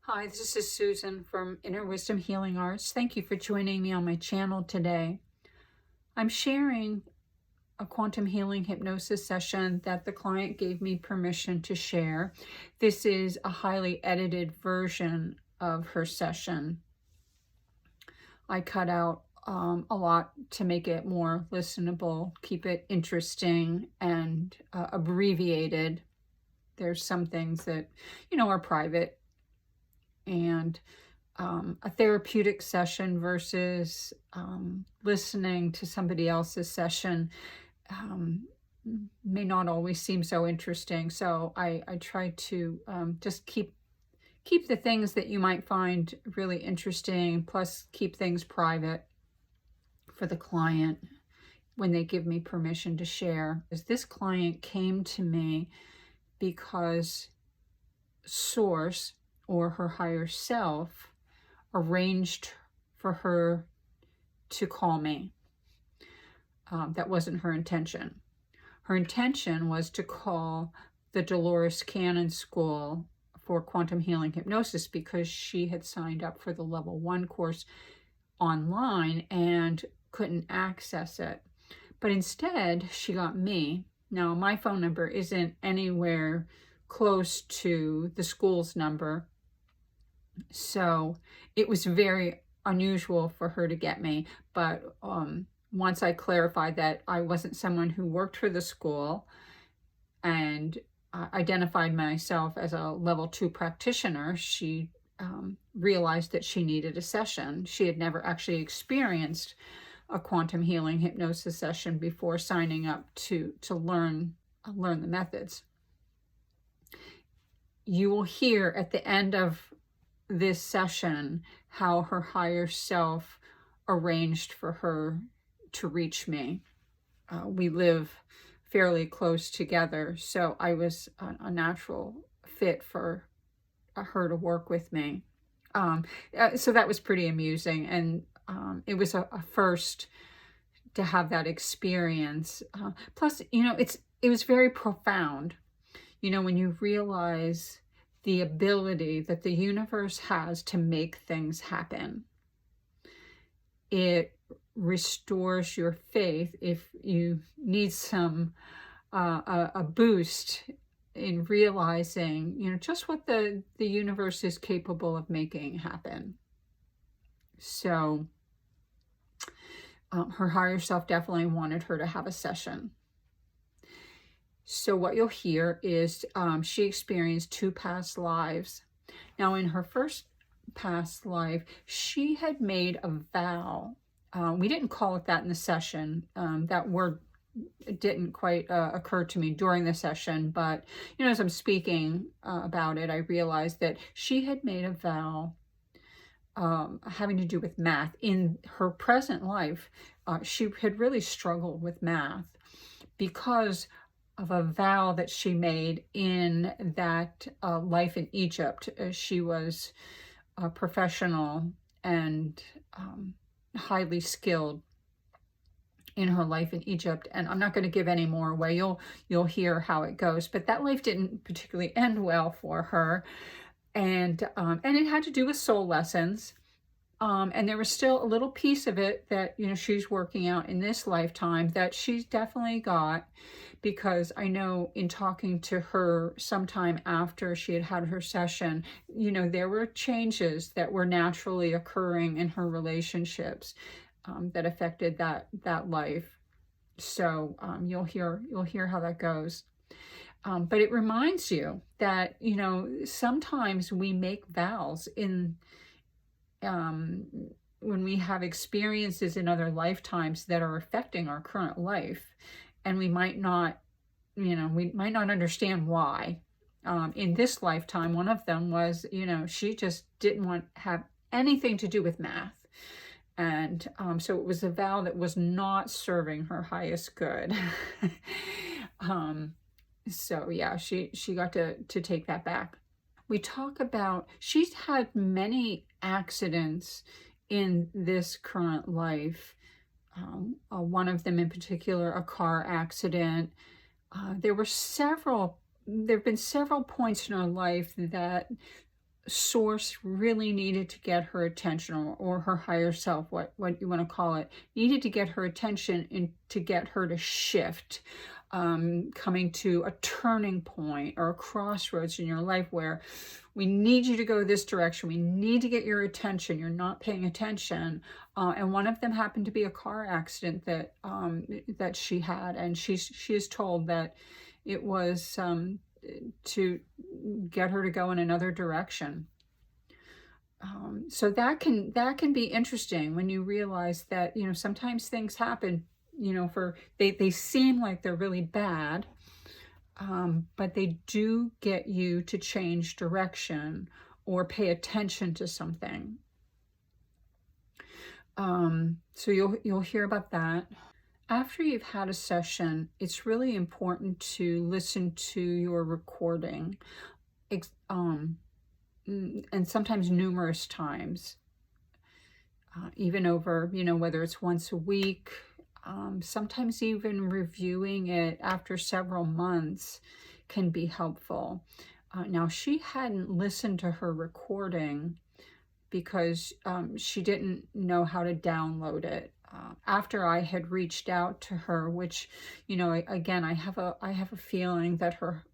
Hi, this is Susan from Inner Wisdom Healing Arts. Thank you for joining me on my channel today. I'm sharing a quantum healing hypnosis session that the client gave me permission to share. This is a highly edited version of her session. I cut out a lot to make it more listenable, keep it interesting and abbreviated. There's some things that, are private, and a therapeutic session versus listening to somebody else's session may not always seem so interesting. So I try to just keep the things that you might find really interesting, plus keep things private for the client when they give me permission to share. As this client came to me because Source, or her higher self, arranged for her to call me. That wasn't her intention. Her intention was to call the Dolores Cannon School for Quantum Healing Hypnosis because she had signed up for the Level 1 course online and couldn't access it. But instead, she got me. Now, my phone number isn't anywhere close to the school's number, so it was very unusual for her to get me. But once I clarified that I wasn't someone who worked for the school and identified myself as a level 2 practitioner, she realized that she needed a session. She had never actually experienced a quantum healing hypnosis session before signing up to learn the methods. You will hear at the end of this session how her higher self arranged for her to reach me. We live fairly close together, so I was a natural fit for her to work with me. So that was pretty amusing, and it was a first to have that experience. Plus, it was very profound. When you realize the ability that the universe has to make things happen, it restores your faith if you need some a boost in realizing just what the universe is capable of making happen. So her higher self definitely wanted her to have a session. So what you'll hear is she experienced 2 past lives. Now, in her first past life, she had made a vow. We didn't call it that in the session. That word didn't quite occur to me during the session, but as I'm speaking about it, I realized that she had made a vow having to do with math. In her present life, she had really struggled with math because of a vow that she made in that life in Egypt. She was a professional and highly skilled in her life in Egypt. And I'm not going to give any more away. You'll hear how it goes. But that life didn't particularly end well for her. And it had to do with soul lessons. And there was still a little piece of it that, she's working out in this lifetime that she's definitely got, because I know in talking to her sometime after she had had her session, there were changes that were naturally occurring in her relationships that affected that life. So you'll hear how that goes. But it reminds you that, sometimes we make vows when we have experiences in other lifetimes that are affecting our current life, and we might not understand why. In this lifetime, one of them was, she just didn't want to have anything to do with math. And so it was a vow that was not serving her highest good. So yeah, she got to take that back. We talk about, she's had many accidents in this current life. One of them in particular, a car accident. There have been several points in her life that source really needed to get her attention, or her higher self, what you want to call it, needed to get her attention and to get her to shift, coming to a turning point or a crossroads in your life where we need you to go this direction. We need to get your attention. You're not paying attention. And one of them happened to be a car accident that that she had, and she is told that it was to get her to go in another direction. So that can be interesting when you realize that, you know, sometimes things happen, you know, they seem like they're really bad, but they do get you to change direction or pay attention to something. So you'll hear about that. After you've had a session, it's really important to listen to your recording, and sometimes numerous times, even over, you know, whether it's once a week, sometimes even reviewing it after several months can be helpful. Now, she hadn't listened to her recording because she didn't know how to download it. After I had reached out to her, which, you know, again, I have a feeling that her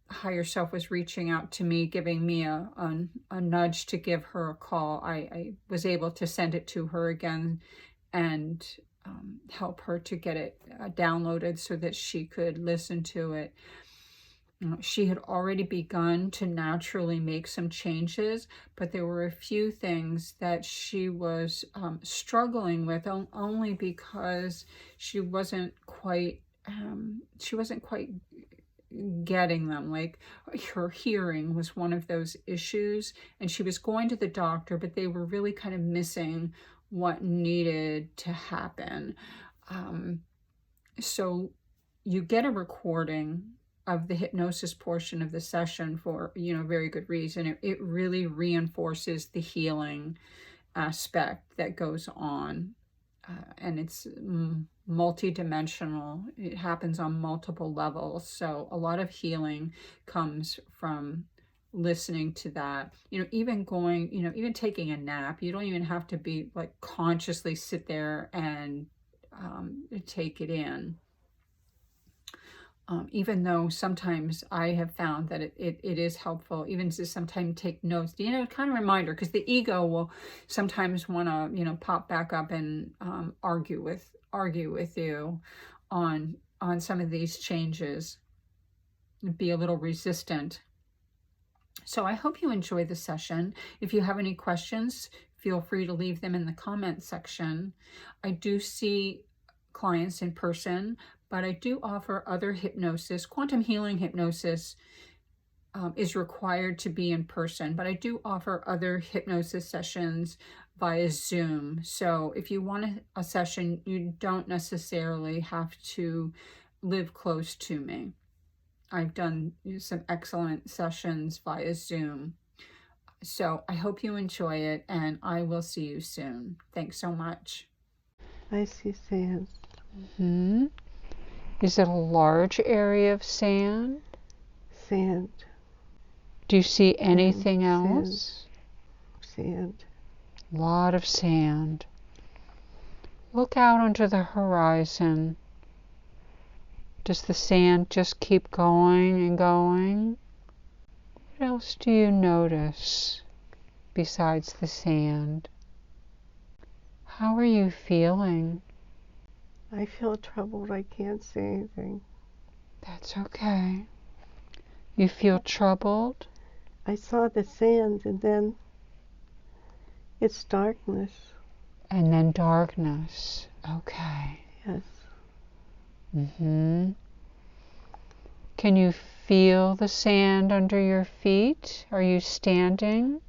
higher self was reaching out to me, giving me a nudge to give her a call. I was able to send it to her again and help her to get it downloaded so that she could listen to it. She had already begun to naturally make some changes, but there were a few things that she was struggling with, only because she wasn't quite getting them. Like, her hearing was one of those issues, and she was going to the doctor, but they were really kind of missing what needed to happen. So you get a recording of the hypnosis portion of the session for, you know, very good reason. It really reinforces the healing aspect that goes on, and it's multi-dimensional. It happens on multiple levels, so a lot of healing comes from listening to that. You know, even going, you know, even taking a nap, you don't even have to be like consciously sit there and take it in. Even though sometimes I have found that it is helpful even to sometimes take notes, you know, kind of reminder, because the ego will sometimes want to, you know, pop back up and argue with you on some of these changes, be a little resistant. So I hope you enjoy the session. If you have any questions, feel free to leave them in the comment section. I do see clients in person, but I do offer other hypnosis. Quantum healing hypnosis is required to be in person, but I do offer other hypnosis sessions via Zoom. So if you want a session, you don't necessarily have to live close to me. I've done some excellent sessions via Zoom. So I hope you enjoy it, and I will see you soon. Thanks so much. I see sand. Mm-hmm. Is it a large area of sand? Sand. Do you see anything else? Sand. A lot of sand. Look out onto the horizon. Does the sand just keep going and going? What else do you notice besides the sand? How are you feeling? I feel troubled. I can't see anything. That's okay. You feel troubled? I saw the sand, and then it's darkness. And then darkness. Okay. Yes. Mm-hmm. Can you feel the sand under your feet? Are you standing?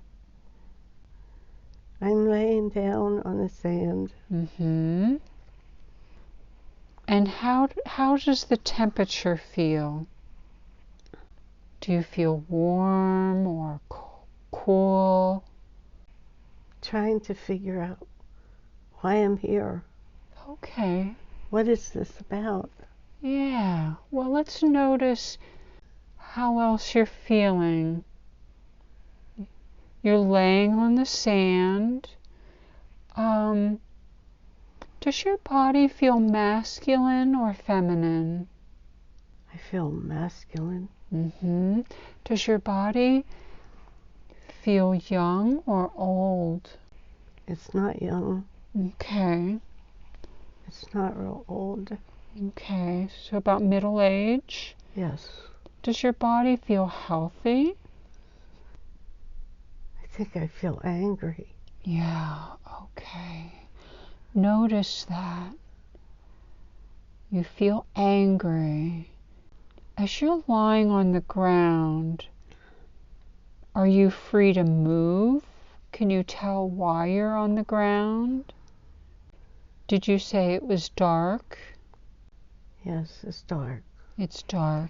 I'm laying down on the sand. Mm-hmm. And how does the temperature feel? Do you feel warm or cool? Trying to figure out why I'm here. Okay. What is this about? Yeah. Well, let's notice how else you're feeling. You're laying on the sand. Does your body feel masculine or feminine? I feel masculine. Does your body feel young or old? It's not young. Okay. It's not real old. Okay. So about middle age? Yes. Does your body feel healthy? I think I feel angry. Yeah. Okay. Notice that. You feel angry. As you're lying on the ground, are you free to move? Can you tell why you're on the ground? Did you say it was dark? Yes, it's dark. It's dark.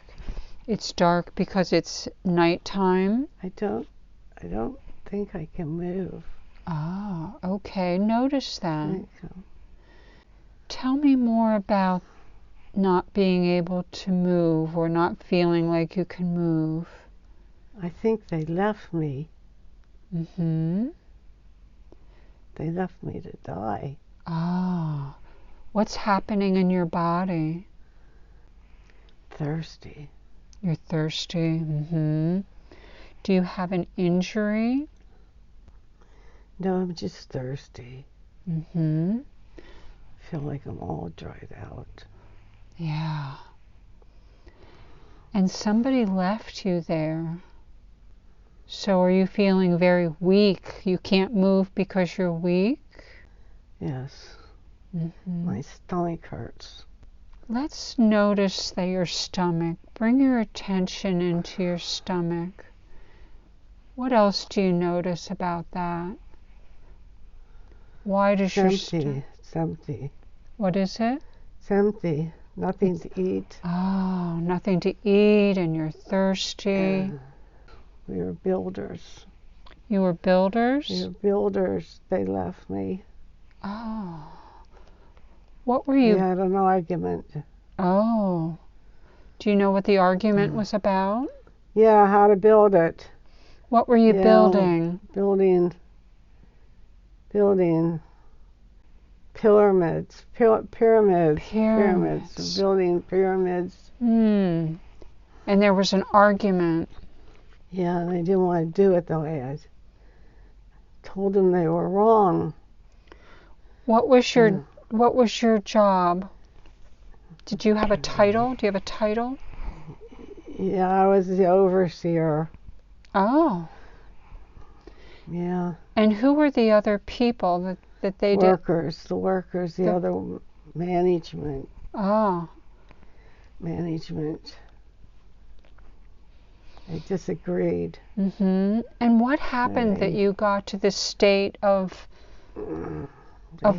It's dark because it's nighttime? I don't think I can move. Ah, okay. Notice that. Think so. Tell me more about not being able to move or not feeling like you can move. I think they left me. They left me to die. Ah. What's happening in your body? Thirsty. You're thirsty. Do you have an injury? No, I'm just thirsty. I feel like I'm all dried out. Yeah. And somebody left you there. So are you feeling very weak? You can't move because you're weak? Yes. My stomach hurts. Let's notice that your stomach, bring your attention into your stomach. What else do you notice about that? Why does your stomach... It's empty. What is it? It's empty. Nothing to eat. Oh, nothing to eat and you're thirsty. We were builders. You were builders? We were builders. They left me. Oh. What were you... We had an argument. Oh. Do you know what the argument was about? Yeah, how to build it. What were you building? Building pyramids. Pyramids. Building pyramids. And there was an argument. Yeah, and I didn't want to do it the way I told them they were wrong. What was your job? Did you have a title? Do you have a title? Yeah, I was the overseer. Oh. Yeah. And who were the other people that they did? The workers, the other management. Oh. Management. They disagreed. And what happened that you got to this state of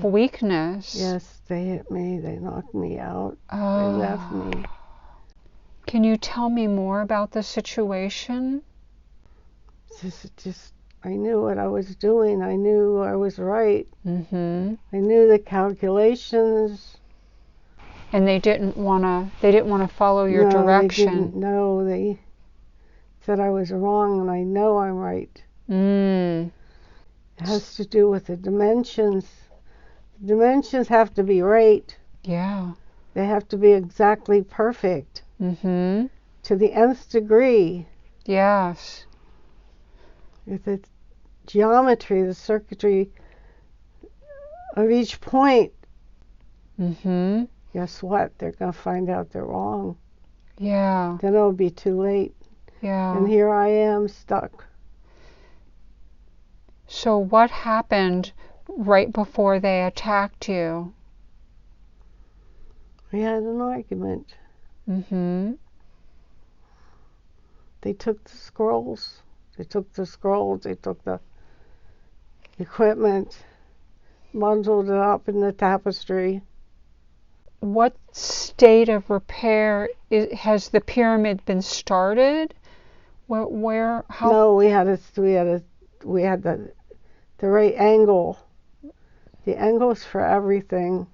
weakness? Yes, they hit me. They knocked me out. Oh. They left me. Can you tell me more about the situation? Just I knew what I was doing. I knew I was right. I knew the calculations. And they didn't want to follow your direction. No, they said I was wrong, and I know I'm right. It has to do with the dimensions. The dimensions have to be right. Yeah. They have to be exactly perfect. To the nth degree. Yes. With the geometry, the circuitry of each point. Guess what? They're going to find out they're wrong. Yeah. Then it'll be too late. Yeah. And here I am stuck. So what happened right before they attacked you? We had an argument. They took the scrolls. They took the equipment, bundled it up in the tapestry. What state of repair has the pyramid been started? How? No, we had the right angle. The angles for everything.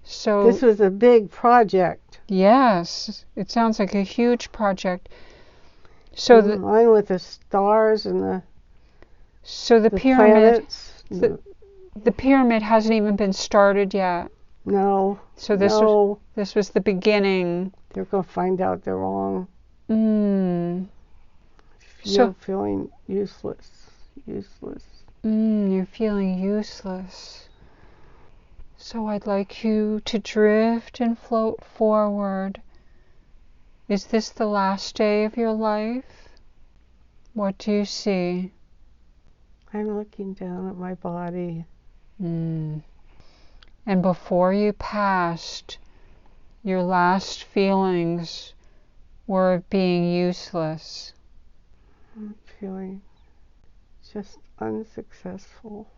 So this was a big project. Yes, it sounds like a huge project. So mine with the stars and the pyramid, planets. the pyramid hasn't even been started yet. No. So this was the beginning. They're going to find out they're wrong. So feeling useless. You're feeling useless. So I'd like you to drift and float forward. Is this the last day of your life? What do you see? I'm looking down at my body. And before you passed, your last feelings were of being useless. I'm feeling just unsuccessful.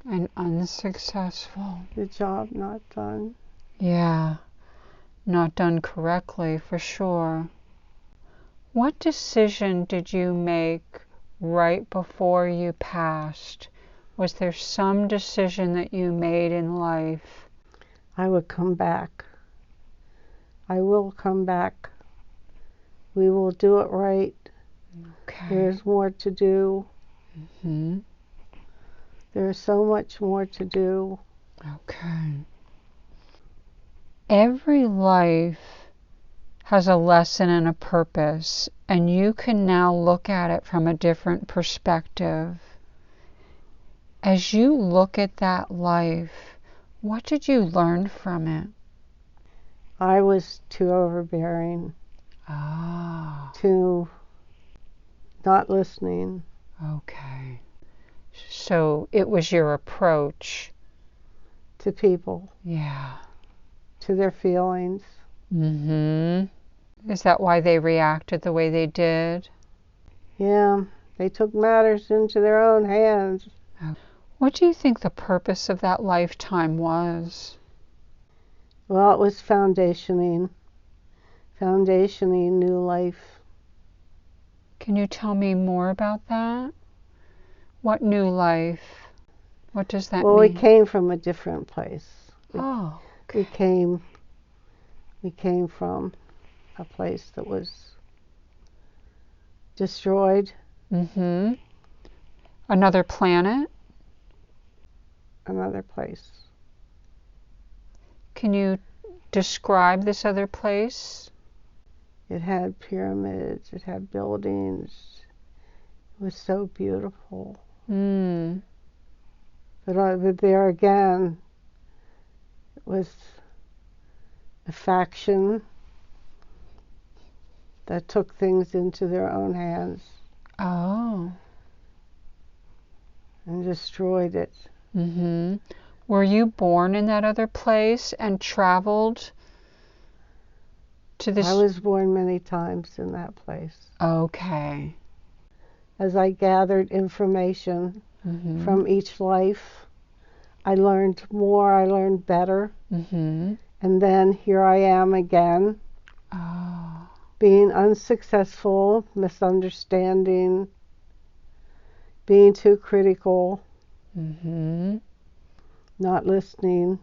And unsuccessful. The job not done. Yeah, not done correctly for sure. What decision did you make right before you passed? Was there some decision that you made in life? I would come back. I will come back. We will do it right. Okay. There's more to do. There's so much more to do. Okay. Every life has a lesson and a purpose, and you can now look at it from a different perspective. As you look at that life, what did you learn from it? I was too overbearing. Too not listening. Okay. So it was your approach to people. Yeah. To their feelings. Is that why they reacted the way they did? Yeah, they took matters into their own hands. What do you think the purpose of that lifetime was? Well, it was foundationing new life. Can you tell me more about that? What new life? What does that mean? Well, we came from a different place. Okay. We came from a place that was destroyed. Another planet? Another place. Can you describe this other place? It had pyramids, it had buildings. It was so beautiful. But there again was a faction that took things into their own hands. And destroyed it. Were you born in that other place and traveled to this? I was born many times in that place. Okay. As I gathered information from each life, I learned more, I learned better. And then here I am again, being unsuccessful, misunderstanding, being too critical, not listening,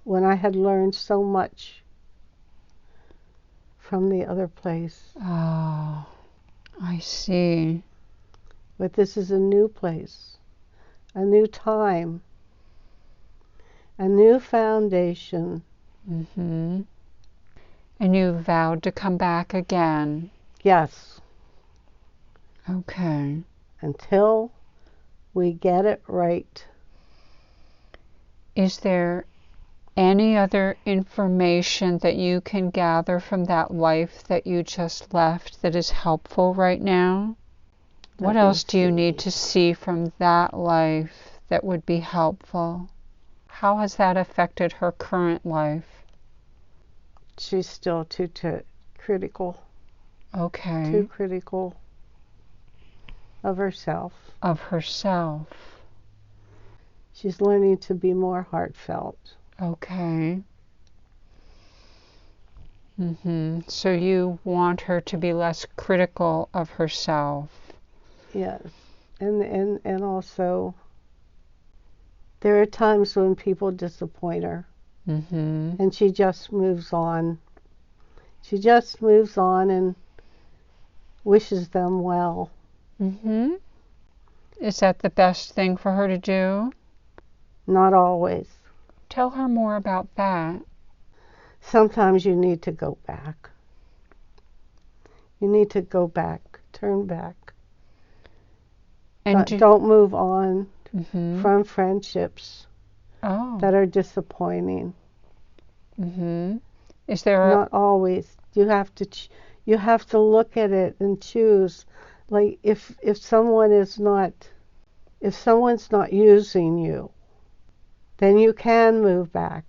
when I had learned so much from the other place. Oh, I see. But this is a new place, a new time, a new foundation. And you vowed to come back again. Yes. Okay. Until we get it right. Is there any other information that you can gather from that life that you just left that is helpful right now? What else do you need to see from that life that would be helpful? How has that affected her current life? She's still too critical. Okay. Too critical of herself. Of herself. She's learning to be more heartfelt. Okay. So you want her to be less critical of herself. Yes. And also, there are times when people disappoint her. And she just moves on. She just moves on and wishes them well. Mm-hmm. Is that the best thing for her to do? Not always. Tell her more about that. Sometimes you need to go back. You need to go back, turn back. And don't move on mm-hmm. from friendships that are disappointing. Mm-hmm. Is there not always? You have to look at it and choose. Like if someone's not using you, then you can move back.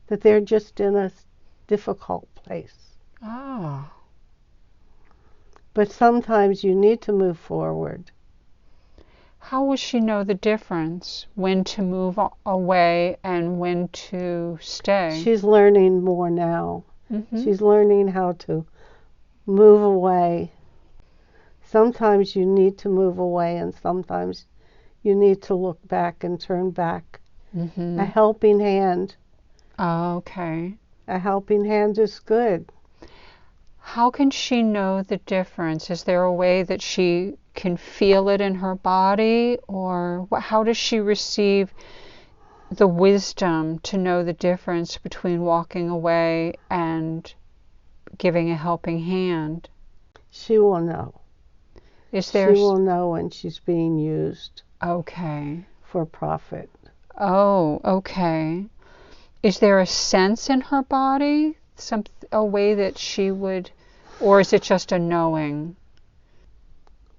That they're just in a difficult place. Oh. But sometimes you need to move forward. How will she know the difference? When to move away and when to stay? She's learning more now. Mm-hmm. She's learning how to move away. Sometimes you need to move away, and sometimes you need to look back and turn back. Mm-hmm. A helping hand. Oh, okay. A helping hand is good. How can she know the difference? Is there a way that she can feel it in her body? Or how does she receive the wisdom to know the difference between walking away and giving a helping hand? She will know. She will know when she's being used. Okay. For profit. Oh, okay. Is there a sense in her body? A way that she would, or is it just a knowing?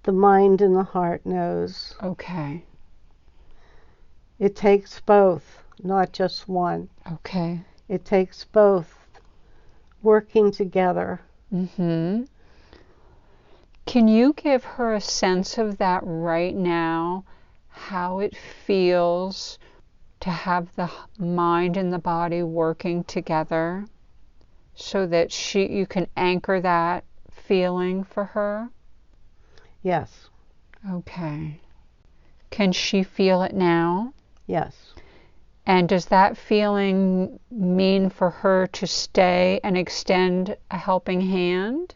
The mind and the heart knows. Okay. It takes both, not just one. Okay. It takes both working together. Mm-hmm. Can you give her a sense of that right now? How it feels to have the mind and the body working together, so that you can anchor that feeling for her? Yes. Okay. Can she feel it now? Yes. And does that feeling mean for her to stay and extend a helping hand?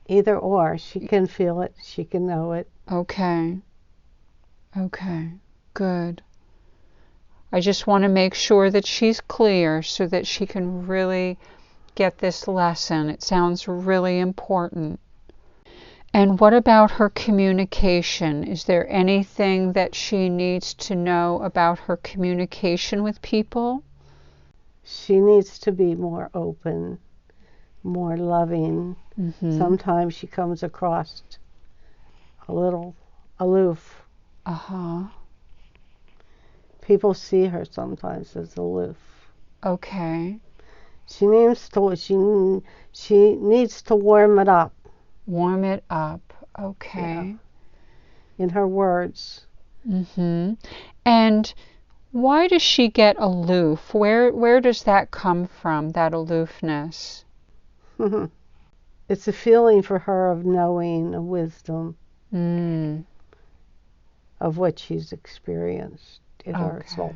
Either or. She can feel it. She can know it. Okay. Okay. Good. I just want to make sure that she's clear so that she can really get this lesson. It sounds really important. And what about her communication? Is there anything that she needs to know about her communication with people? She needs to be more open, more loving. Mm-hmm. Sometimes she comes across a little aloof. Uh-huh. People see her sometimes as aloof. Okay. She needs to warm it up. Warm it up. Okay. Yeah. In her words. Mm-hmm. And why does she get aloof? Where does that come from, that aloofness? It's a feeling for her of knowing, of wisdom, of what she's experienced in her soul.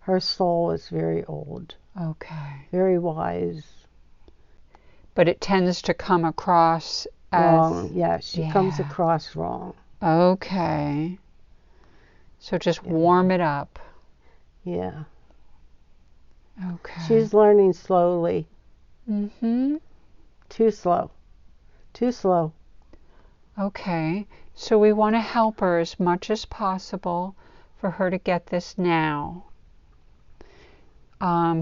Her soul is very old. Okay. Very wise. But it tends to come across as wrong. Yeah, she comes across wrong. Okay. So just warm it up. Yeah. Okay. She's learning slowly. Mm-hmm. Too slow. Too slow. Okay. So we want to help her as much as possible for her to get this now.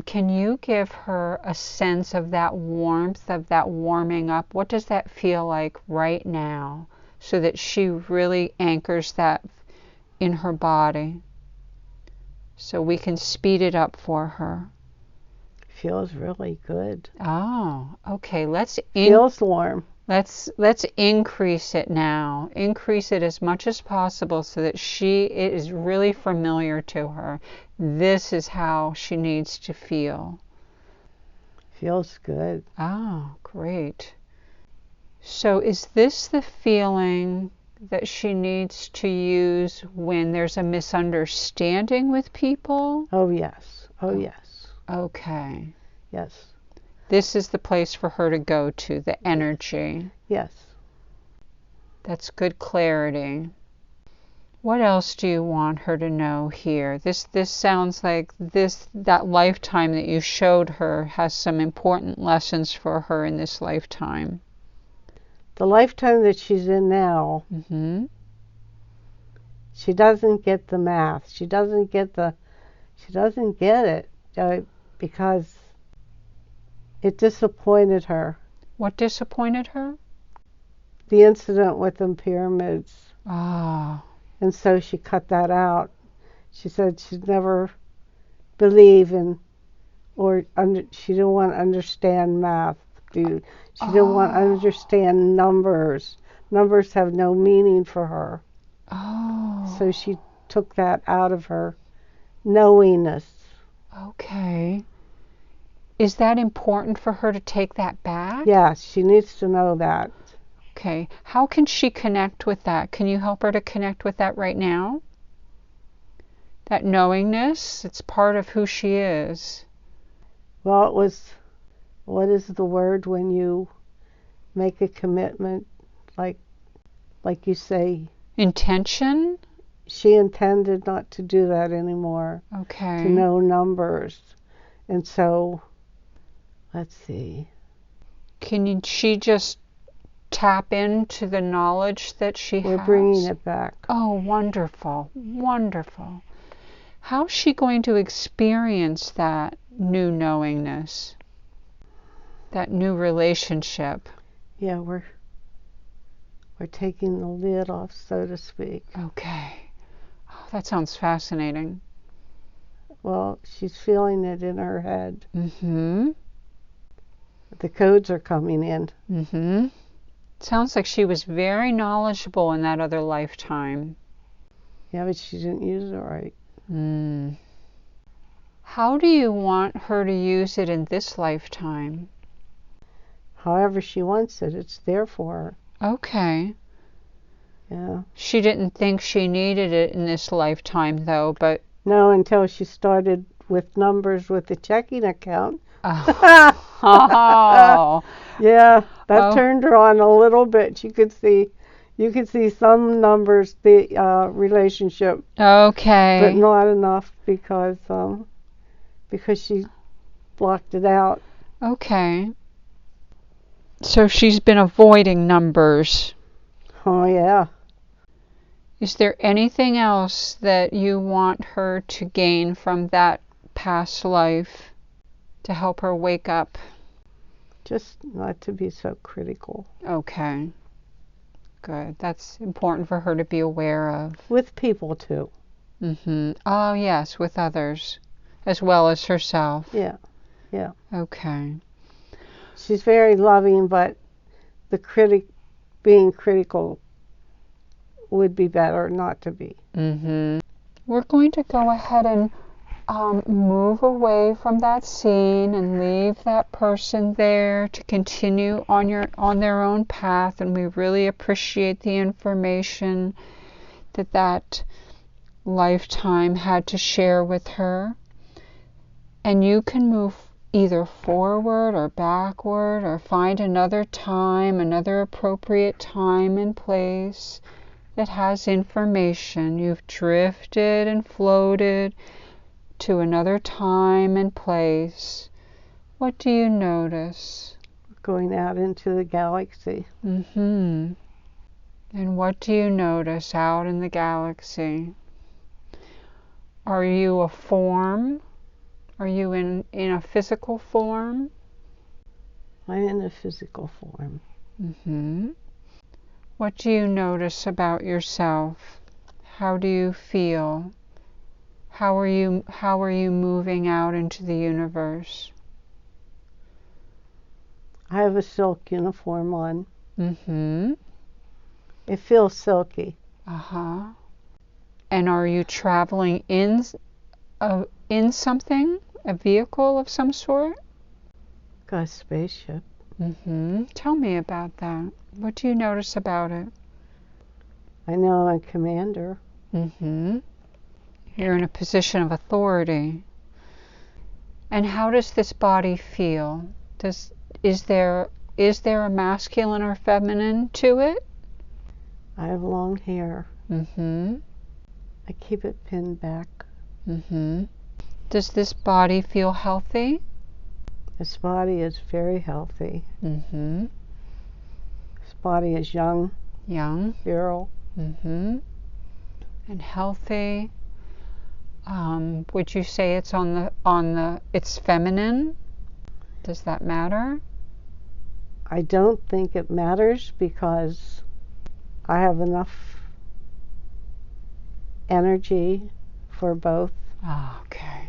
Can you give her a sense of that warmth, of that warming up? What does that feel like right now, so that she really anchors that in her body, so we can speed it up for her? Feels really good. Oh, okay. Feels warm. Let's increase it now. Increase it as much as possible so that it is really familiar to her. This is how she needs to feel. Feels good. Oh, great. So is this the feeling that she needs to use when there's a misunderstanding with people? Oh, yes. Oh, yes. Okay. Yes. This is the place for her to go to, the energy. Yes. That's good clarity. What else do you want her to know here? This sounds like that lifetime that you showed her has some important lessons for her in this lifetime. The lifetime that she's in now, she doesn't get the math. She doesn't get it because it disappointed her. What disappointed her? The incident with the pyramids. Ah. And so she cut that out. She said she'd never believe in, she didn't want to understand math. She didn't want to understand numbers. Numbers have no meaning for her. Oh. So she took that out of her knowingness. Okay. Is that important for her to take that back? Yes, she needs to know that. Okay. How can she connect with that? Can you help her to connect with that right now? That knowingness, it's part of who she is. Well, it was, what is the word when you make a commitment, like you say? Intention? She intended not to do that anymore. Okay. To know numbers. And so, let's see. Can she just tap into the knowledge that she has? We're bringing it back. Oh, wonderful. Wonderful. How's she going to experience that new knowingness? That new relationship? Yeah, we're taking the lid off, so to speak. Okay. Oh, that sounds fascinating. Well, she's feeling it in her head. Mm-hmm. The codes are coming in. Mm-hmm. Sounds like she was very knowledgeable in that other lifetime. Yeah, but she didn't use it right. How do you want her to use it in this lifetime? However she wants it, it's there for her. Okay. Yeah. She didn't think she needed it in this lifetime, though, but... No, until she started with numbers with the checking account. Oh. Yeah, that turned her on a little bit. You could see some numbers, the relationship. Okay. But not enough because she blocked it out. Okay. So she's been avoiding numbers. Oh, yeah. Is there anything else that you want her to gain from that past life to help her wake up? Just not to be so critical. Okay. Good. That's important for her to be aware of. With people, too. Mm-hmm. Oh, yes, with others, as well as herself. Yeah. Yeah. Okay. She's very loving, but being critical would be better not to be. Mm-hmm. We're going to go ahead and move away from that scene and leave that person there to continue on their own path, and we really appreciate the information that lifetime had to share with her. And you can move either forward or backward or find another time, another appropriate time and place that has information. You've drifted and floated to another time and place. What do you notice? Going out into the galaxy. Mm-hmm. And what do you notice out in the galaxy? Are you a form? Are you in a physical form? I'm in a physical form. Mm-hmm. What do you notice about yourself? How do you feel? How are you moving out into the universe? I have a silk uniform on. Mm-hmm. It feels silky. Uh-huh. And are you traveling in something? A vehicle of some sort? Got a spaceship. Mm-hmm. Tell me about that. What do you notice about it? I know I'm a commander. Mm-hmm. You're in a position of authority. And how does this body feel? Does is there a masculine or feminine to it? I have long hair. Mm-hmm. I keep it pinned back. Mm-hmm. Does this body feel healthy? This body is very healthy. Mm-hmm. This body is young, Young. virile. Mm-hmm. And healthy. Would you say it's it's feminine? Does that matter? I don't think it matters because I have enough energy for both. Oh, okay.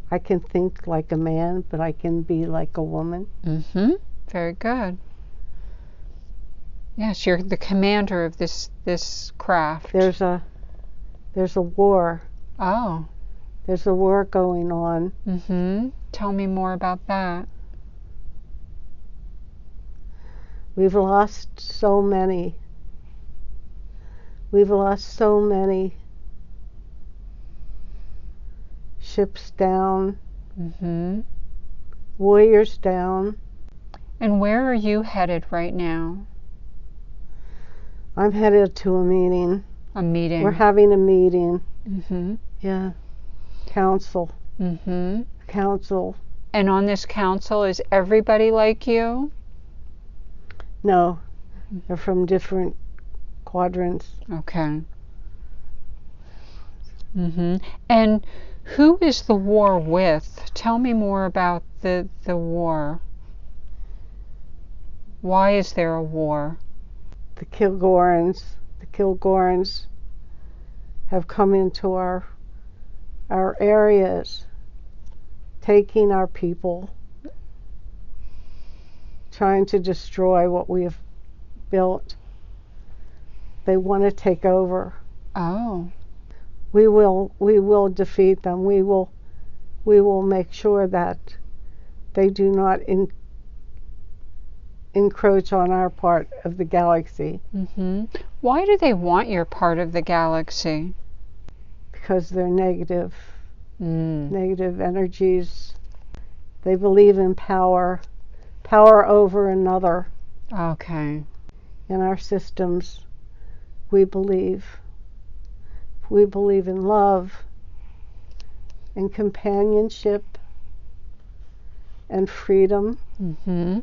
I can think like a man, but I can be like a woman. Mm-hmm. Very good. Yes, you're the commander of this craft. There's a war. Oh. There's a war going on. Mm-hmm. Tell me more about that. We've lost so many. We've lost so many. Ships down. Mm-hmm. Warriors down. And where are you headed right now? I'm headed to a meeting. A meeting. We're having a meeting. Mm-hmm. Yeah. Council. Mm-hmm. Council. And on this council, is everybody like you? No. They're from different quadrants. Okay. Mm-hmm. And who is the war with? Tell me more about the war. Why is there a war? The Kilgorans have come into our areas, taking our people, trying to destroy what we have built. They want to take over. Oh. We will defeat them. We will make sure that they do not encroach on our part of the galaxy. Mm-hmm. Why do they want your part of the galaxy? Because they're negative energies. They believe in power over another. Okay. In our systems, we believe in love and companionship and freedom. Mm-hmm.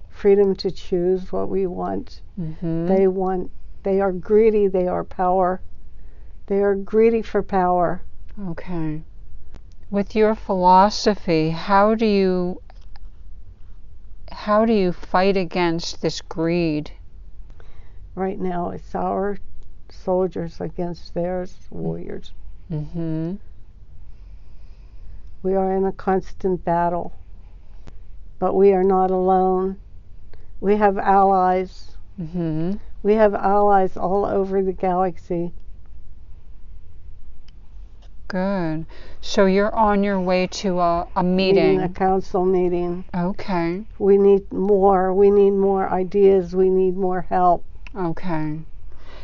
Freedom to choose what we want. Mm-hmm. They are greedy, they are power. They are greedy for power. Okay. With your philosophy, how do you fight against this greed? Right now, it's our soldiers against theirs, warriors. Mm-hmm. We are in a constant battle, but we are not alone. We have allies. Mm-hmm. We have allies all over the galaxy. Good. So you're on your way to a meeting. A council meeting. Okay. We need more. We need more ideas. We need more help. Okay.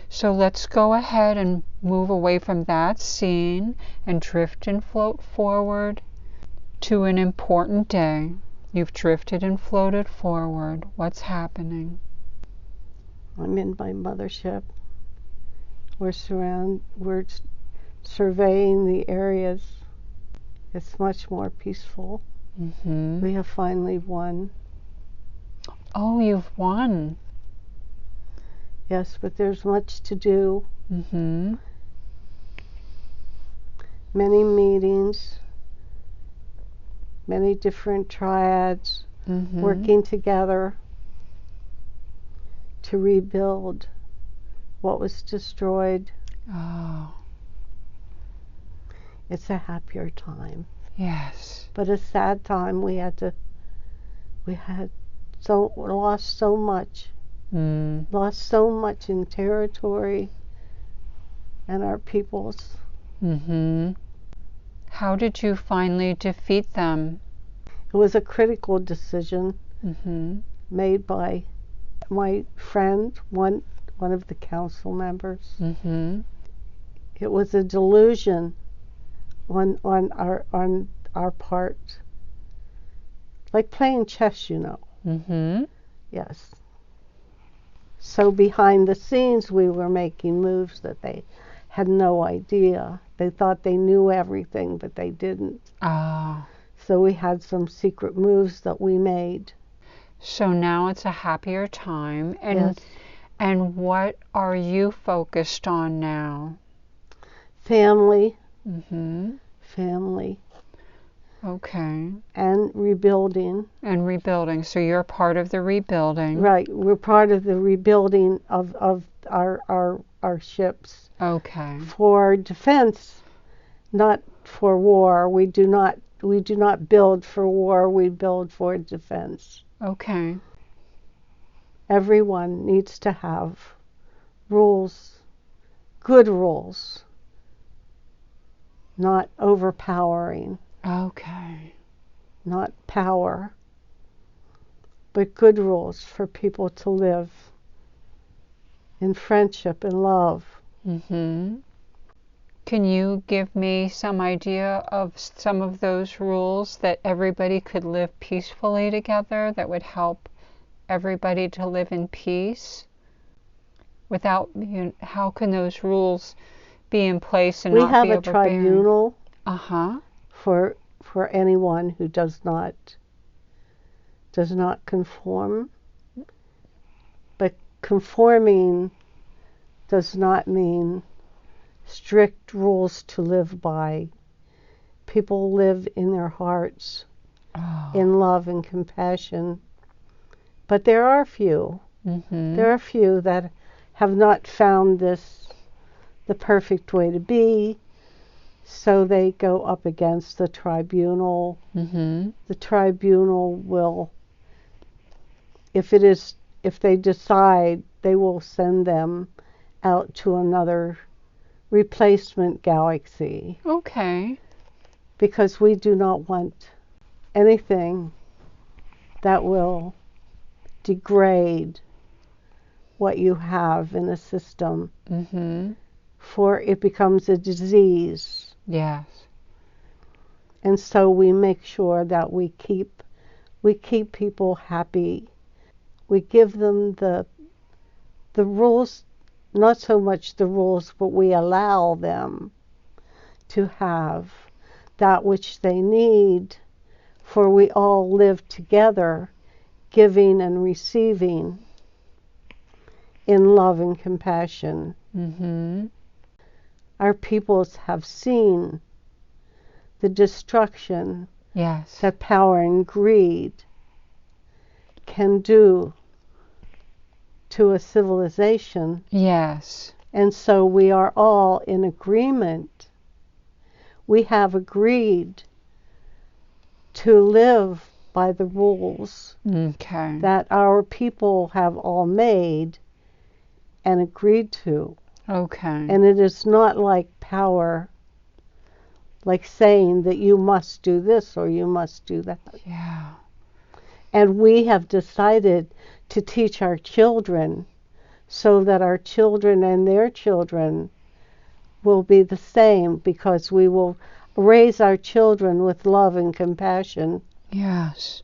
So let's go ahead and move away from that scene and drift and float forward to an important day. You've drifted and floated forward. What's happening? I'm in my mothership. We're surveying the areas. It's much more peaceful. Mm-hmm. We have finally won. Oh, you've won. Yes, but there's much to do. Mm-hmm. Many meetings, many different triads working together to rebuild what was destroyed. Oh. It's a happier time. Yes. But a sad time. We lost so much. Lost so much in territory and our peoples. Mm-hmm. How did you finally defeat them? It was a critical decision made by my friend, one of the council members. Mm-hmm. It was a delusion on our part. like playing chess, you know. Mm-hmm. Yes. So behind the scenes, we were making moves that they had no idea. They thought they knew everything, but they didn't. Ah. So we had some secret moves that we made. So now it's a happier time. Yes. And what are you focused on now? Family. Mm-hmm. Family. Okay. And rebuilding. And rebuilding. So you're part of the rebuilding. Right. We're part of the rebuilding of our ships. Okay. For defense, not for war. We do not build for war. We build for defense. Okay. Everyone needs to have rules, good rules, not overpowering. Okay. Not power, but good rules for people to live in friendship and love. Mm-hmm. Can you give me some idea of some of those rules that everybody could live peacefully together, that would help everybody to live in peace? Without, how can those rules be in place and We not have be a overbearing? tribunal Uh-huh. for anyone who does not conform. But conforming does not mean strict rules to live by. People live in their hearts in love and compassion. But there are few. Mm-hmm. There are few that have not found this the perfect way to be, so they go up against the tribunal. Mm-hmm. The tribunal will, if they decide, they will send them out to another replacement galaxy, Okay. because we do not want anything that will degrade what you have in a system, Mm-hmm. for it becomes a disease. Yes. And so we make sure that we keep people happy. We give them the rules, not so much the rules, but we allow them to have that which they need, for we all live together, giving and receiving in love and compassion. Mm-hmm. Our peoples have seen the destruction Yes. that power and greed can do to a civilization. Yes. And so we are all in agreement. We have agreed to live by the rules Okay. that our people have all made and agreed to. Okay. And it is not like power, like saying that you must do this or you must do that. Yeah. And we have decided to teach our children so that our children and their children will be the same, because we will raise our children with love and compassion. Yes.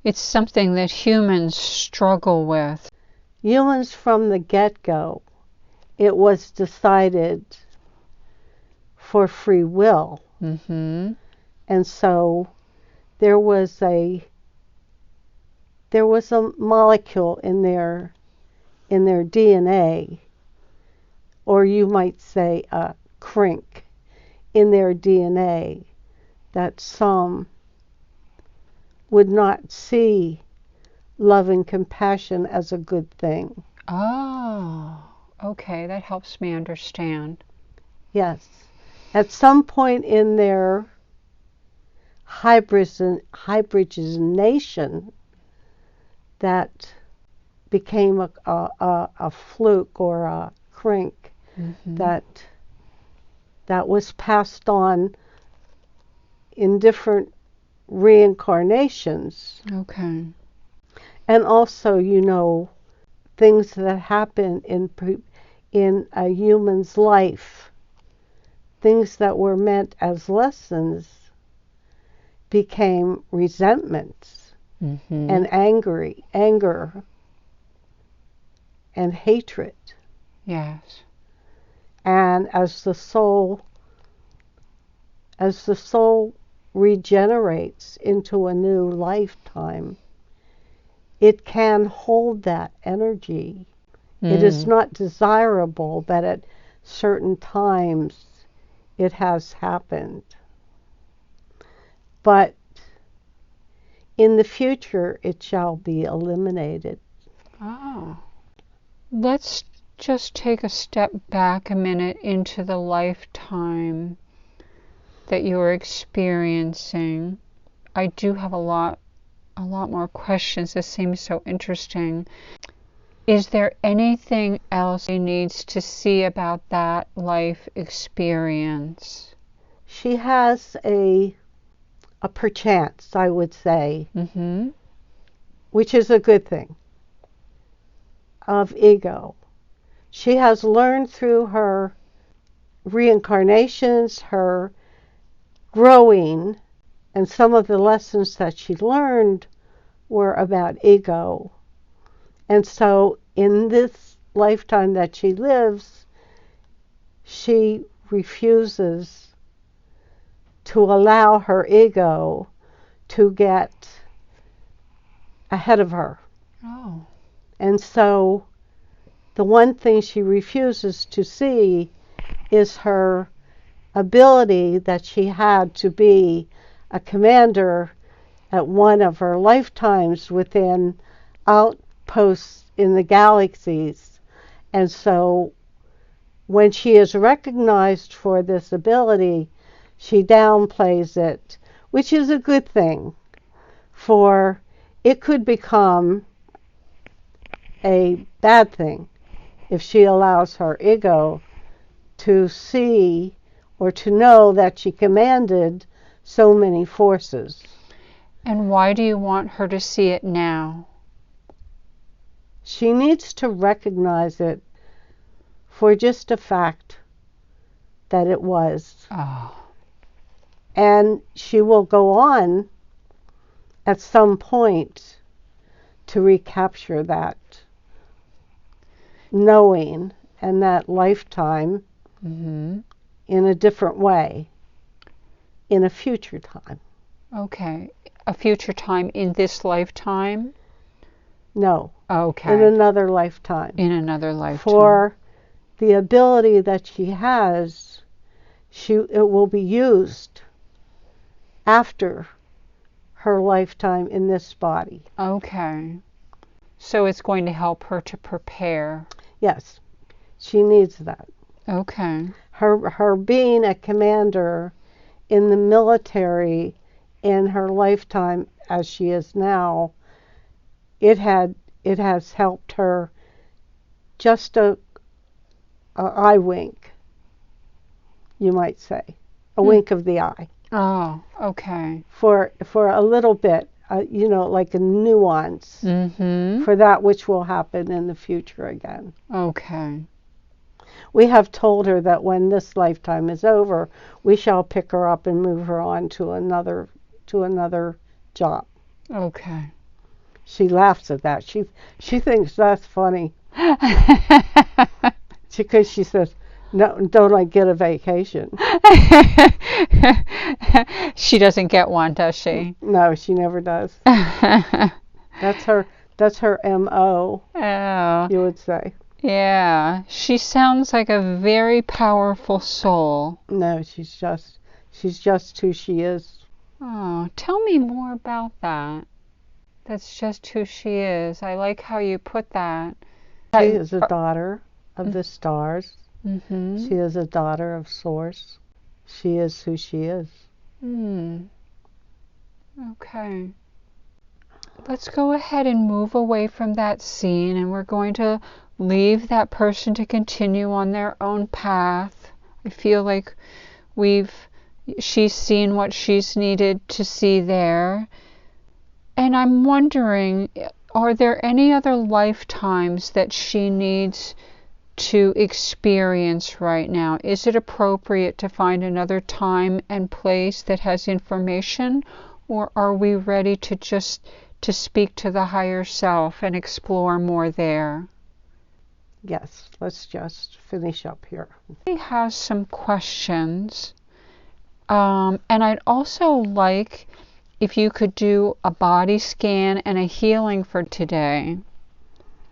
It's something that humans struggle with. Humans from the get-go, it was decided for free will. Mm-hmm. And so there was a molecule in their DNA, or you might say a crink in their DNA, that some would not see love and compassion as a good thing. Oh, okay. That helps me understand. Yes. At some point in their hybridization, that became a fluke or a crink, Mm-hmm. that was passed on in different reincarnations. Okay. And also, things that happen in a human's life, things that were meant as lessons, became resentments and anger and hatred. Yes. And as the soul regenerates into a new lifetime, it can hold that energy. It is not desirable, but at certain times it has happened. But in the future it shall be eliminated. Oh. Let's just take a step back a minute into the lifetime that you're experiencing. I do have a lot more questions. This seems so interesting. Is there anything else he needs to see about that life experience? She has a perchance, I would say, which is a good thing, of ego. She has learned through her reincarnations, her growing, and some of the lessons that she learned were about ego. And so in this lifetime that she lives, she refuses to allow her ego to get ahead of her. Oh. And so the one thing she refuses to see is her ability that she had to be a commander at one of her lifetimes within outposts in the galaxies. And so when she is recognized for this ability, she downplays it, which is a good thing, for it could become a bad thing if she allows her ego to see or to know that she commanded so many forces. And why do you want her to see it now? She needs to recognize it for just a fact that it was. Oh. And she will go on at some point to recapture that knowing and that lifetime in a different way, in a future time. Okay. A future time in this lifetime? No. Okay. In another lifetime. In another lifetime. For the ability that she has, it will be used after her lifetime in this body. Okay. So it's going to help her to prepare. Yes. She needs that. Okay. Her being a commander in the military in her lifetime as she is now, it has helped her just a eye wink, you might say, a wink of the eye. Oh, okay. For a little bit, like a nuance for that which will happen in the future again. Okay. We have told her that when this lifetime is over, we shall pick her up and move her on to another job. Okay. She laughs at that. She thinks that's funny. Because she says, "No, don't I get a vacation?" She doesn't get one, does she? No, she never does. That's her MO. Oh. You would say. Yeah. She sounds like a very powerful soul. No, she's just who she is. Oh, tell me more about that. That's just who she is. I like how you put that. She is a daughter of the stars. Mm-hmm. She is a daughter of Source. She is who she is. Okay. Let's go ahead and move away from that scene, and we're going to leave that person to continue on their own path. I feel like she's seen what she's needed to see there. And I'm wondering, are there any other lifetimes that she needs to experience right now? Is it appropriate to find another time and place that has information, Or are we ready to just to speak to the higher self and explore more there? Yes, let's just finish up here. He has some questions. And I'd also like if you could do a body scan and a healing for today.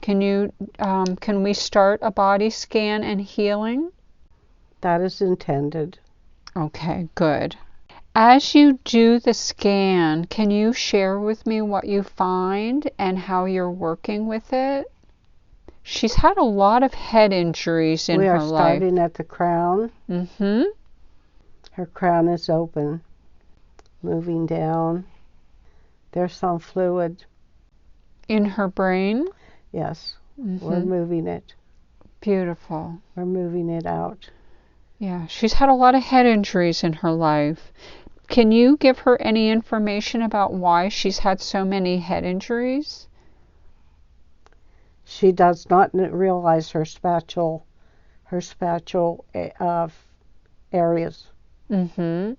Can we start a body scan and healing? That is intended. Okay, good. As you do the scan, can you share with me what you find and how you're working with it? She's had a lot of head injuries in We her are life. starting at the crown. Mm-hmm. Her crown is open. Moving down. There's some fluid. In her brain? Yes, Mm-hmm. we're moving it. Beautiful. We're moving it out. Yeah, she's had a lot of head injuries in her life. Can you give her any information about why she's had so many head injuries? She does not realize her spatial areas. Mm-hmm.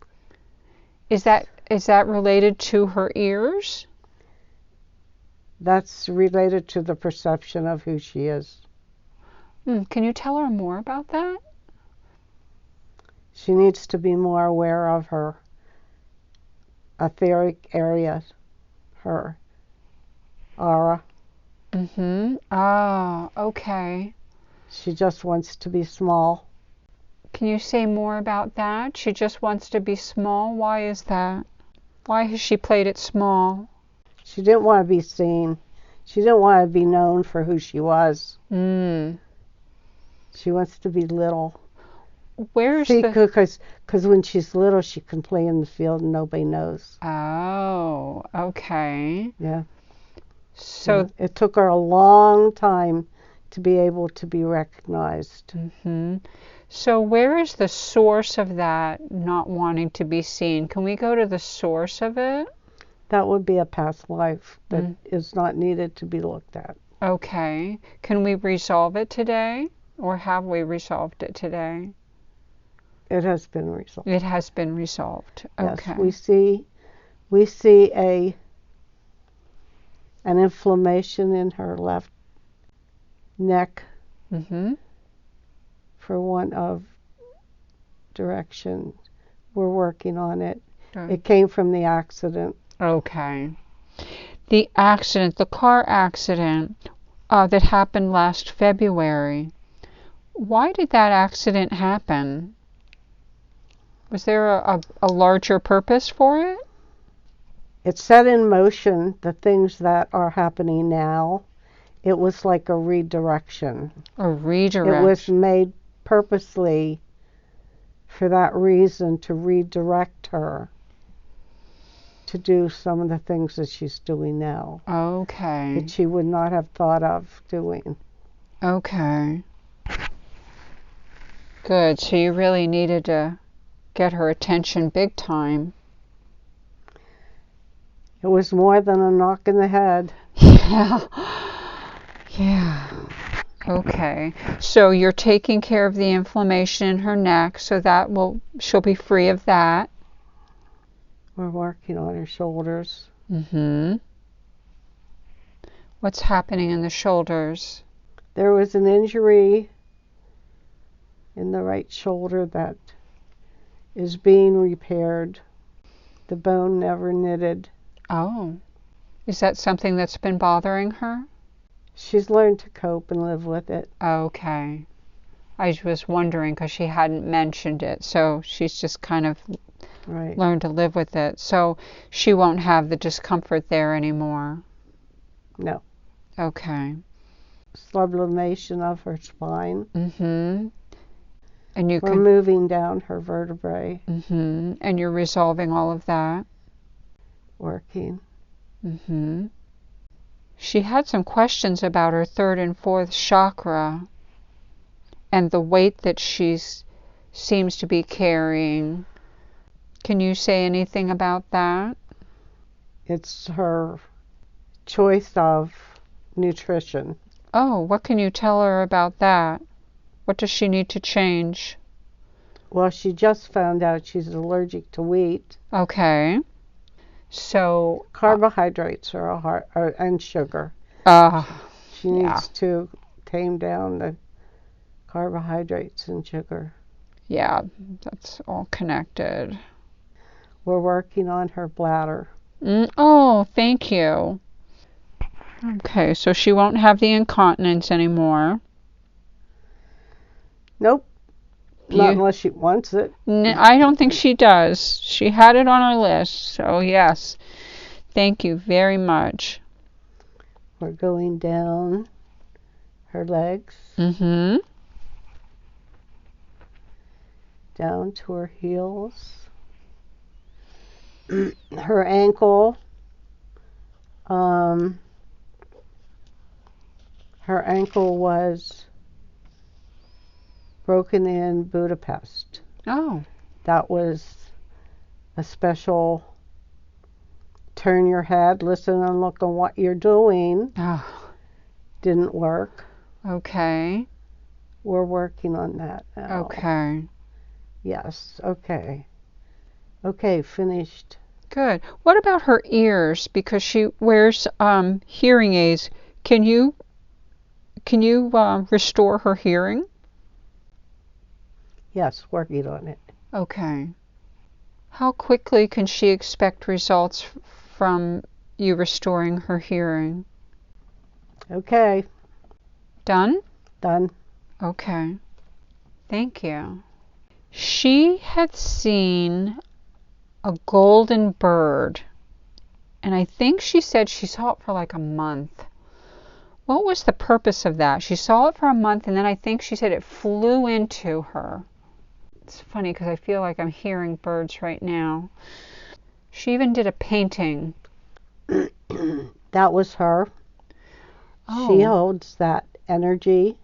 Is that related to her ears? That's related to the perception of who she is. Can you tell her more about that? She needs to be more aware of her etheric areas, her aura. Mm-hmm. Ah, okay. She just wants to be small. Can you say more about that? She just wants to be small. Why is that? Why has she played it small? She didn't want to be seen. She didn't want to be known for who she was. She wants to be little. Where's See, the... because when she's little, she can play in the field and nobody knows. Oh, okay. Yeah. So... Yeah. It took her a long time to be able to be recognized. Mm-hmm. So where is the source of that not wanting to be seen? Can we go to the source of it? That would be a past life that is not needed to be looked at. Okay. Can we resolve it today? Or have we resolved it today? It has been resolved. It has been resolved. Okay. Yes, we see an inflammation in her left neck for one of direction. We're working on it. Okay. It came from the accident. Okay. The accident, the car accident that happened last February. Why did that accident happen? Was there a larger purpose for it? It set in motion the things that are happening now. It was like a redirection. A redirect. It was made purposely for that reason, to redirect her to do some of the things that she's doing now. Okay. That she would not have thought of doing. Okay. Good. So you really needed to get her attention big time. It was more than a knock in the head. Yeah. Yeah. Okay. So you're taking care of the inflammation in her neck, so she'll be free of that. We're working on her shoulders. What's happening in the shoulders? There was an injury in the right shoulder that is being repaired. The bone never knitted. Oh. Is that something that's been bothering her? She's learned to cope and live with it. Okay. I was wondering because she hadn't mentioned it, so she's just kind of learned to live with it. So she won't have the discomfort there anymore. No. Okay. Sublimation of her spine. And we're moving down her vertebrae. And you're resolving all of that. Working. She had some questions about her third and fourth chakra and the weight that she seems to be carrying. Can you say anything about that? It's her choice of nutrition. Oh, what can you tell her about that? What does she need to change? Well, she just found out she's allergic to wheat. Okay. So, Carbohydrates are and sugar. uh, She yeah, needs to tame down the carbohydrates and sugar. yeah, that's all connected. We're working on her bladder. Oh, thank you. Okay, so she won't have the incontinence anymore. Nope, not unless she wants it. I don't think she does. She had it on her list, so yes. Thank you very much. We're going down her legs, Mm-hmm. down to her heels, her ankle. Her ankle was broken in Budapest. Oh. That was a special turn your head, listen and look at what you're doing. Oh. Didn't work. Okay. We're working on that now. Okay. Yes, okay. Okay, finished. Good. What about her ears? Because she wears hearing aids. Can you restore her hearing? Yes, working on it. Okay. How quickly can she expect results from you restoring her hearing? Okay, Done? done. Okay. Thank you. She had seen a golden bird, and I think she said she saw it for like a month. What was the purpose of that? She saw it for a month, and then I think she said it flew into her. It's funny because I feel like I'm hearing birds right now. She even did a painting. That was her. Oh. She holds that energy.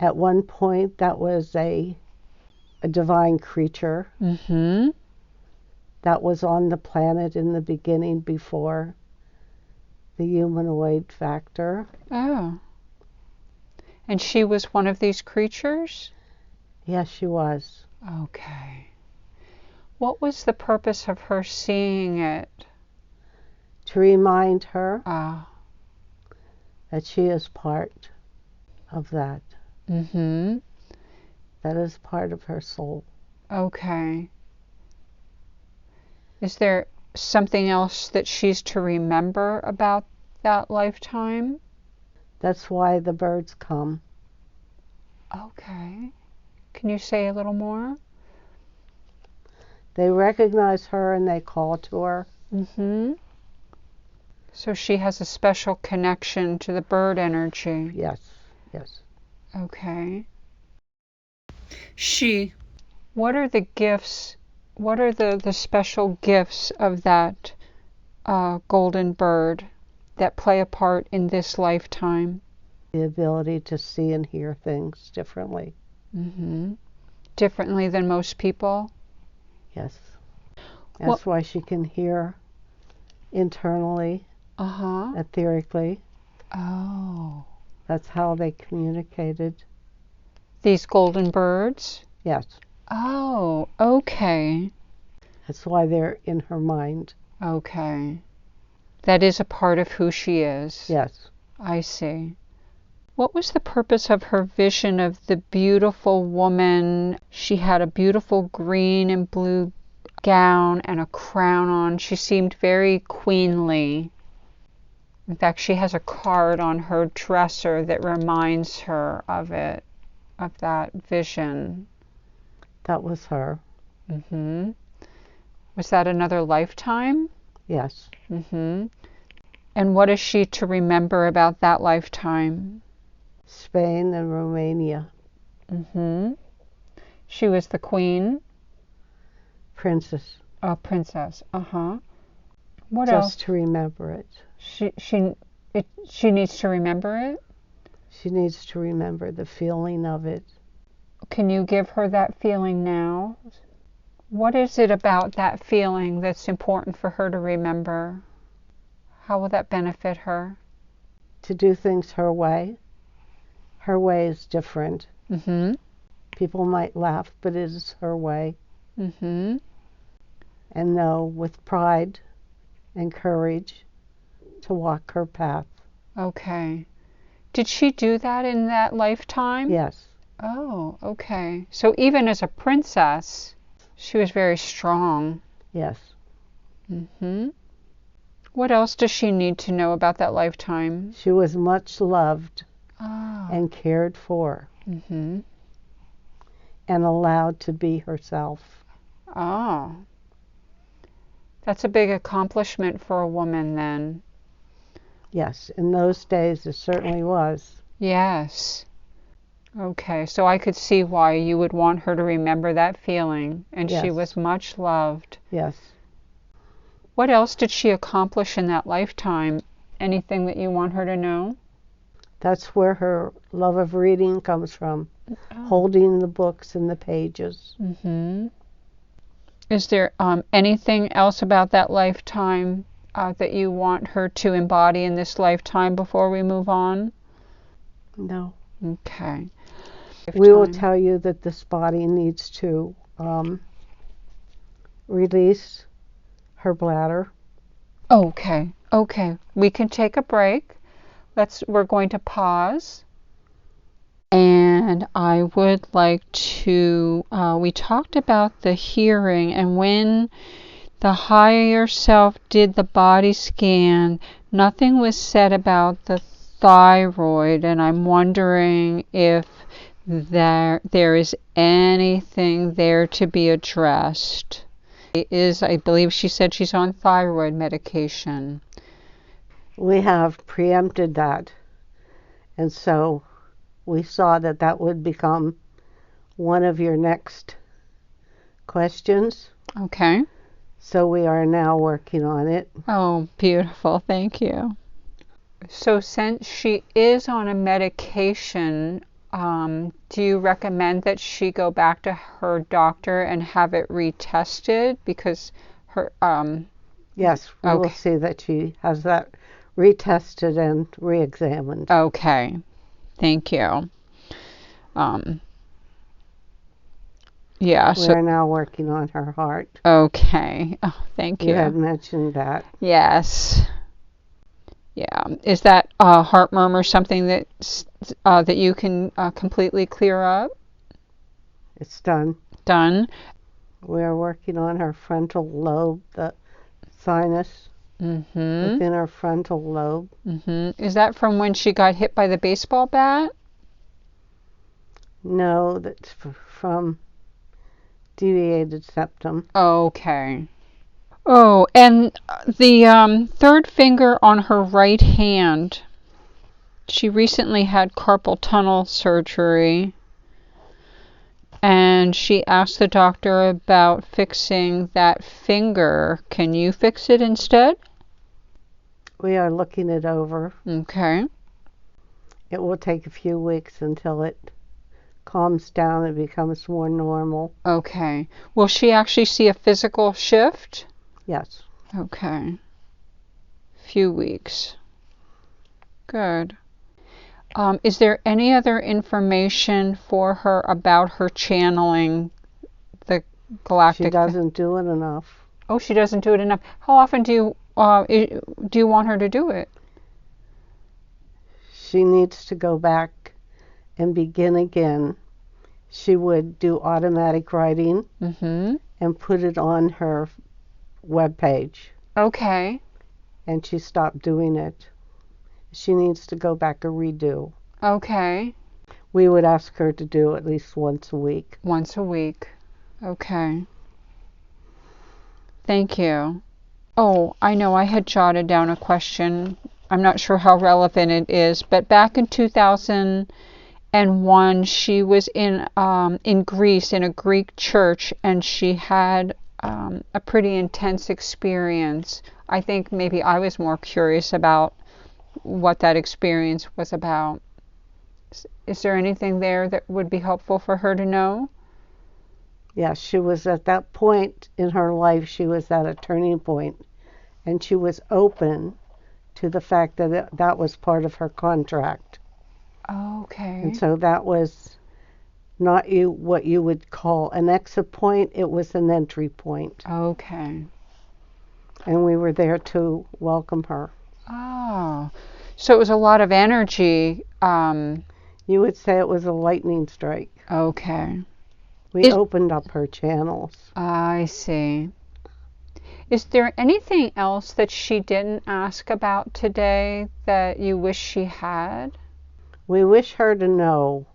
At one point, that was a divine creature Mm-hmm. that was on the planet in the beginning before the humanoid factor. Oh. And she was one of these creatures? Yes, she was. Okay. What was the purpose of her seeing it? To remind her Ah. that she is part of that. Mm-hmm. That is part of her soul. Okay. Is there something else that she's to remember about that lifetime? That's why the birds come. Okay. Can you say a little more? They recognize her and they call to her. Mm-hmm. So she has a special connection to the bird energy. Yes, yes. Okay. She. What are the gifts? What are the special gifts of that golden bird that play a part in this lifetime? The ability to see and hear things differently. Mm-hmm. Differently than most people? Yes. That's why she can hear internally, Uh-huh. etherically. Oh. That's how they communicated. These golden birds? Yes. Oh, okay. That's why they're in her mind. Okay. That is a part of who she is. Yes. I see. What was the purpose of her vision of the beautiful woman? She had a beautiful green and blue gown and a crown on. She seemed very queenly. In fact, she has a card on her dresser that reminds her of it, of that vision. That was her. Mm-hmm. Was that another lifetime? Yes. Mm-hmm. And what is she to remember about that lifetime? Spain and Romania. Mm-hmm. She was the queen? Princess. A princess. Uh-huh. What Just else? to remember it. She needs to remember it? She needs to remember the feeling of it. Can you give her that feeling now? What is it about that feeling that's important for her to remember? How will that benefit her? To do things her way. Her way is different. Mm-hmm. People might laugh, but it is her way. Mm-hmm. and know with pride and courage to walk her path. Okay. Did she do that in that lifetime? Yes. Oh, okay. So even as a princess, she was very strong. Yes. Mm-hmm. What else does she need to know about that lifetime? She was much loved Ah. and cared for Mm-hmm. and allowed to be herself. Oh. That's a big accomplishment for a woman then. Yes, in those days it certainly was. Yes. Okay, so I could see why you would want her to remember that feeling. And she Yes. was much loved. Yes. What else did she accomplish in that lifetime? Anything that you want her to know? That's where her love of reading comes from, holding the books and the pages. Mm-hmm. Is there anything else about that lifetime that you want her to embody in this lifetime before we move on? No. Okay. We will tell you that this body needs to release her bladder. Okay. Okay. We can take a break. We're going to pause. And I would like to, we talked about the hearing, and when the higher self did the body scan, nothing was said about the thyroid, and I'm wondering if there is anything there to be addressed. It is, I believe she said she's on thyroid medication. We have preempted that, and so we saw that that would become one of your next questions. Okay. So we are now working on it. Oh, beautiful. Thank you. So since she is on a medication, do you recommend that she go back to her doctor and have it retested? Because her... Yes, we will Okay. see that she has that retested and re-examined. Okay. Thank you. Yeah, We so... are now working on her heart. Okay. Oh, thank you. You had mentioned that. Yes. Yeah. Is that heart murmur something that you can completely clear up? It's done. Done. We are working on her frontal lobe, the sinus Mm-hmm. within her frontal lobe. Mm-hmm. Is that from when she got hit by the baseball bat? No, that's from deviated septum. Okay. Oh, and the third finger on her right hand, she recently had carpal tunnel surgery, and she asked the doctor about fixing that finger. Can you fix it instead? We are looking it over. Okay. It will take a few weeks until it calms down and becomes more normal. Okay. Will she actually see a physical shift? Yes. Okay. Few weeks. Good. Is there any other information for her about her channeling the galactic? She doesn't do it enough. Oh, she doesn't do it enough. How often do you want her to do it? She needs to go back and begin again. She would do automatic writing Mm-hmm. and put it on her webpage. Okay. And she stopped doing it. She needs to go back and redo. Okay. We would ask her to do at least once a week. Once a week. Okay. Thank you. Oh, I know I had jotted down a question. I'm not sure how relevant it is, but back in 2001, she was in Greece in a Greek church, and she had a pretty intense experience. I think maybe I was more curious about what that experience was about. Is there anything there that would be helpful for her to know? Yes, she was at that point in her life, she was at a turning point, and she was open to the fact that that was part of her contract. Okay. And so that was not what you would call an exit point. It was an entry point. Okay. And we were there to welcome her. Oh, so it was a lot of energy. You would say it was a lightning strike. Okay. We opened up her channels. I see. Is there anything else that she didn't ask about today that you wish she had? We wish her to know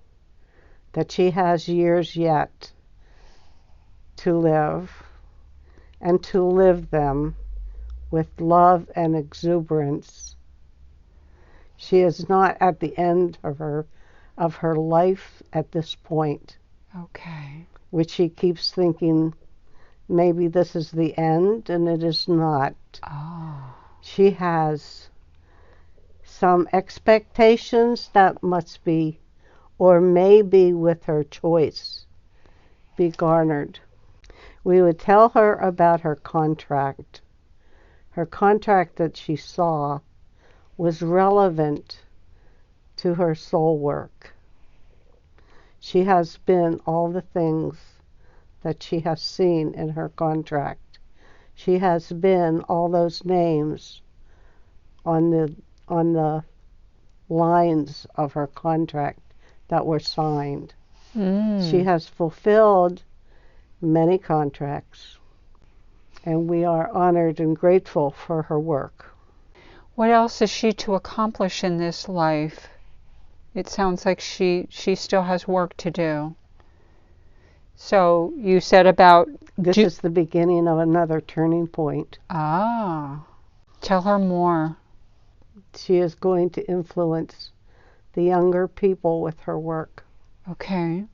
that she has years yet to live, and to live them with love and exuberance. She is not at the end of her life at this point. Okay. Which she keeps thinking maybe this is the end, and it is not. Oh. She has some expectations that must be, or maybe with her choice, be garnered. We would tell her about her contract. Her contract that she saw was relevant to her soul work. She has been all the things that she has seen in her contract. She has been all those names on the lines of her contract that were signed. She has fulfilled many contracts, and we are honored and grateful for her work. What else is she to accomplish in this life? It sounds like she still has work to do. So you said about... This is the beginning of another turning point. Ah. Tell her more. She is going to influence the younger people with her work. Okay.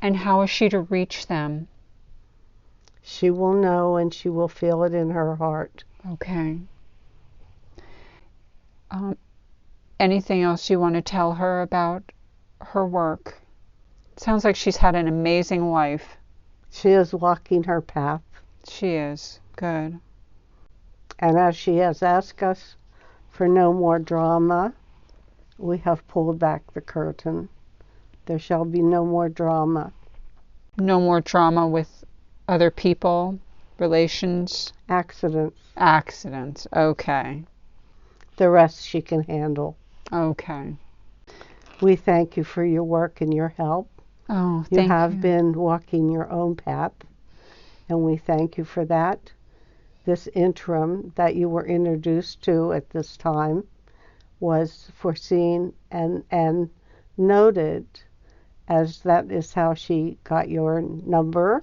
And how is she to reach them? She will know, and she will feel it in her heart. Okay. Anything else you want to tell her about her work? It sounds like she's had an amazing life. She is walking her path. She is. Good. And as she has asked us for no more drama, we have pulled back the curtain. There shall be no more drama. No more drama with other people, relations? Accidents. Accidents. Okay. The rest she can handle. Okay. We thank you for your work and your help. Oh, You thank you. have been walking your own path, and we thank you for that. This interim that you were introduced to at this time was foreseen and noted, as that is how she got your number,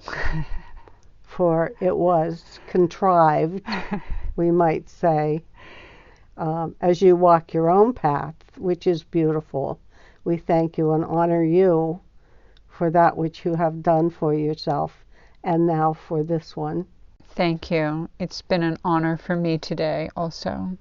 for it was contrived, we might say, as you walk your own path, which is beautiful. We thank you and honor you for that which you have done for yourself, and now for this one. Thank you. It's been an honor for me today also.